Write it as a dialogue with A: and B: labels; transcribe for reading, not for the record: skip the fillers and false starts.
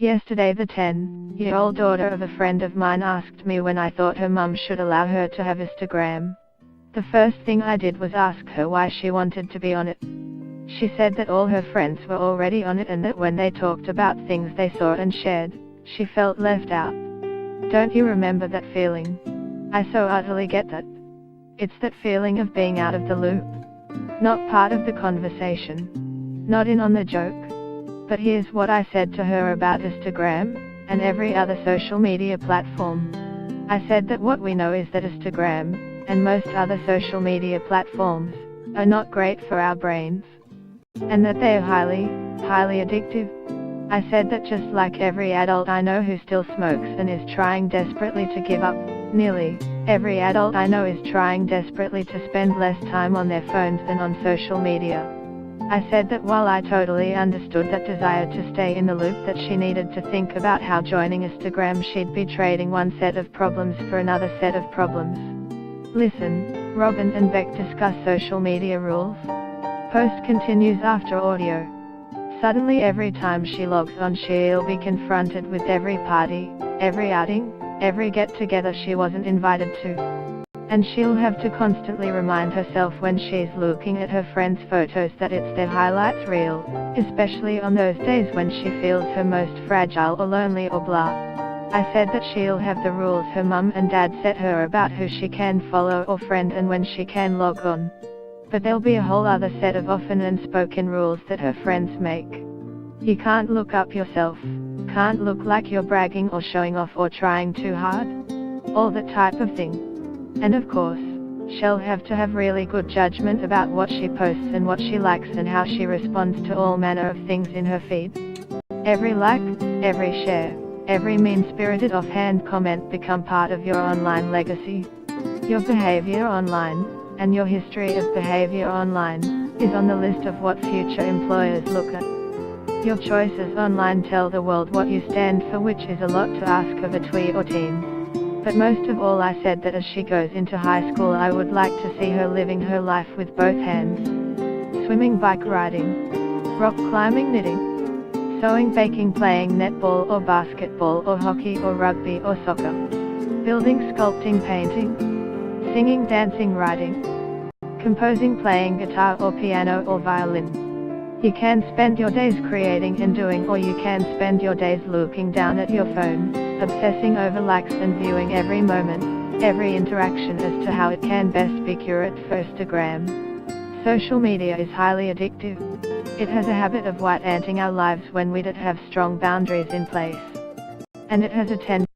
A: Yesterday the 10-year-old daughter of a friend of mine asked me when I thought her mum should allow her to have Instagram. The first thing I did was ask her why she wanted to be on it. She said that all her friends were already on it and that when they talked about things they saw and shared, she felt left out. Don't you remember that feeling? I so utterly get that. It's that feeling of being out of the loop. Not part of the conversation. Not in on the joke. But here's what I said to her about Instagram, and every other social media platform. I said that what we know is that Instagram, and most other social media platforms, are not great for our brains. And that they are highly addictive. I said that just like every adult I know who still smokes and is trying desperately to give up, nearly every adult I know is trying desperately to spend less time on their phones than on social media. I said that while I totally understood that desire to stay in the loop, that she needed to think about how joining Instagram she'd be trading one set of problems for another set of problems. Listen, Robin and Beck discuss social media rules. Post continues after audio. Suddenly every time she logs on she'll be confronted with every party, every outing, every get-together she wasn't invited to. And she'll have to constantly remind herself when she's looking at her friends' photos that it's their highlights reel, especially on those days when she feels her most fragile or lonely or blah. I said that she'll have the rules her mum and dad set her about who she can follow or friend and when she can log on. But there'll be a whole other set of often unspoken rules that her friends make. You can't look up yourself, can't look like you're bragging or showing off or trying too hard. All that type of thing. And of course, she'll have to have really good judgment about what she posts and what she likes and how she responds to all manner of things in her feed. Every like, every share, every mean-spirited offhand comment become part of your online legacy. Your behavior online, and your history of behavior online, is on the list of what future employers look at. Your choices online tell the world what you stand for, which is a lot to ask of a twee or teen. But most of all I said that as she goes into high school I would like to see her living her life with both hands. Swimming, bike riding, rock climbing, knitting, sewing, baking, playing netball or basketball or hockey or rugby or soccer, building, sculpting, painting, singing, dancing, writing, composing, playing guitar or piano or violin. You can spend your days creating and doing, or you can spend your days looking down at your phone, obsessing over likes and viewing every moment, every interaction as to how it can best be curated for Instagram. Social media is highly addictive. It has a habit of white-anting our lives when we don't have strong boundaries in place. And it has a tendency